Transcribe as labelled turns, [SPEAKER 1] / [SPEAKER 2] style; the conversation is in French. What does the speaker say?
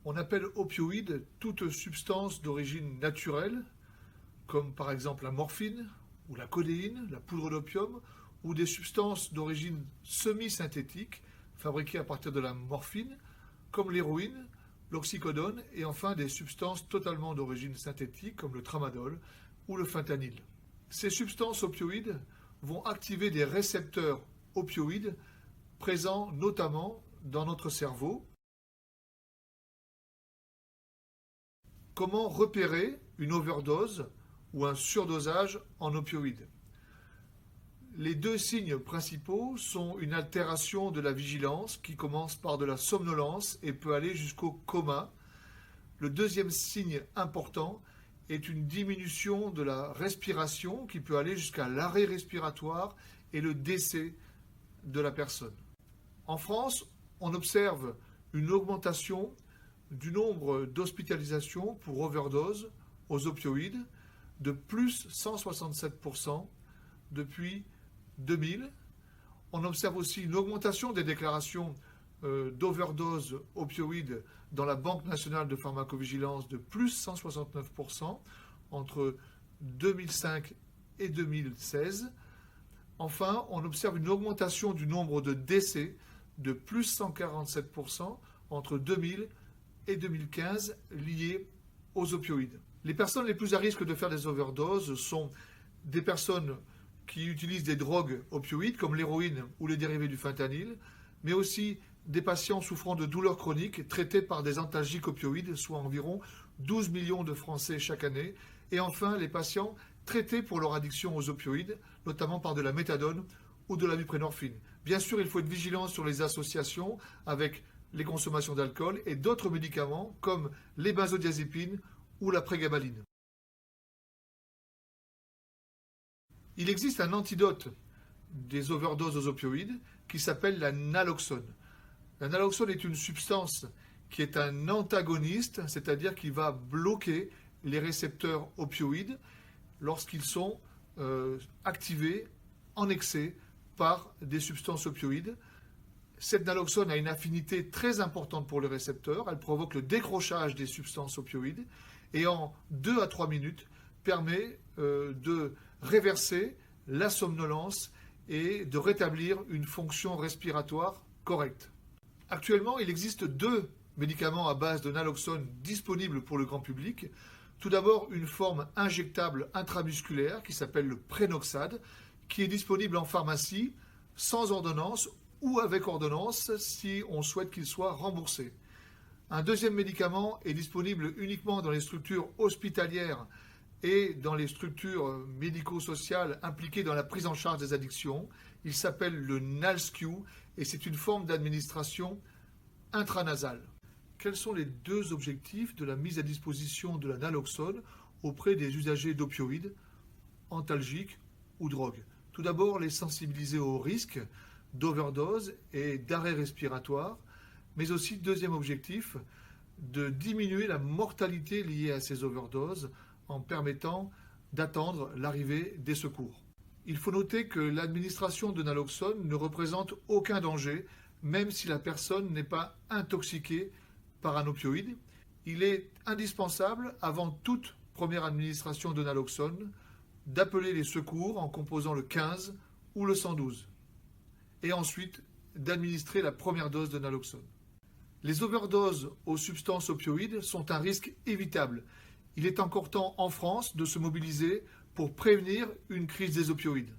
[SPEAKER 1] On appelle opioïde toute substance d'origine naturelle, comme par exemple la morphine ou la codéine, la poudre d'opium, ou des substances d'origine semi-synthétique, fabriquées à partir de la morphine, comme l'héroïne, l'oxycodone, et enfin des substances totalement d'origine synthétique, comme le tramadol ou le fentanyl. Ces substances opioïdes vont activer des récepteurs opioïdes présents notamment dans notre cerveau. Comment repérer une overdose ou un surdosage en opioïdes? Les deux signes principaux sont une altération de la vigilance qui commence par de la somnolence et peut aller jusqu'au coma. Le deuxième signe important est une diminution de la respiration qui peut aller jusqu'à l'arrêt respiratoire et le décès de la personne. En France, on observe une augmentation du nombre d'hospitalisations pour overdose aux opioïdes de plus 167% depuis 2000. On observe aussi une augmentation des déclarations d'overdose opioïdes dans la Banque nationale de pharmacovigilance de plus 169% entre 2005 et 2016. Enfin, on observe une augmentation du nombre de décès de plus 147% entre 2000 et 2015 liés aux opioïdes. Les personnes les plus à risque de faire des overdoses sont des personnes qui utilisent des drogues opioïdes comme l'héroïne ou les dérivés du fentanyl, mais aussi des patients souffrant de douleurs chroniques traités par des antalgiques opioïdes, soit environ 12 millions de Français chaque année, et enfin les patients traités pour leur addiction aux opioïdes, notamment par de la méthadone ou de la buprenorphine. Bien sûr, il faut être vigilant sur les associations avec les consommations d'alcool et d'autres médicaments comme les benzodiazépines ou la prégabaline. Il existe un antidote des overdoses aux opioïdes qui s'appelle la naloxone. La naloxone est une substance qui est un antagoniste, c'est-à-dire qui va bloquer les récepteurs opioïdes lorsqu'ils sont activés en excès par des substances opioïdes. Cette naloxone a une affinité très importante pour le récepteur, elle provoque le décrochage des substances opioïdes et en 2 à 3 minutes permet de réverser la somnolence et de rétablir une fonction respiratoire correcte. Actuellement, il existe 2 médicaments à base de naloxone disponibles pour le grand public. Tout d'abord, une forme injectable intramusculaire qui s'appelle le Prenoxad, qui est disponible en pharmacie sans ordonnance ou avec ordonnance si on souhaite qu'il soit remboursé. Un deuxième médicament est disponible uniquement dans les structures hospitalières et dans les structures médico-sociales impliquées dans la prise en charge des addictions. Il s'appelle le Nalscu et c'est une forme d'administration intranasale. Quels sont les 2 objectifs de la mise à disposition de la naloxone auprès des usagers d'opioïdes, antalgiques ou drogues? Tout d'abord, les sensibiliser aux risques d'overdose et d'arrêt respiratoire, mais aussi, deuxième objectif, de diminuer la mortalité liée à ces overdoses en permettant d'attendre l'arrivée des secours. Il faut noter que l'administration de naloxone ne représente aucun danger, même si la personne n'est pas intoxiquée par un opioïde. Il est indispensable, avant toute première administration de naloxone, d'appeler les secours en composant le 15 ou le 112, et ensuite d'administrer la première dose de naloxone. Les overdoses aux substances opioïdes sont un risque évitable. Il est encore temps en France de se mobiliser pour prévenir une crise des opioïdes.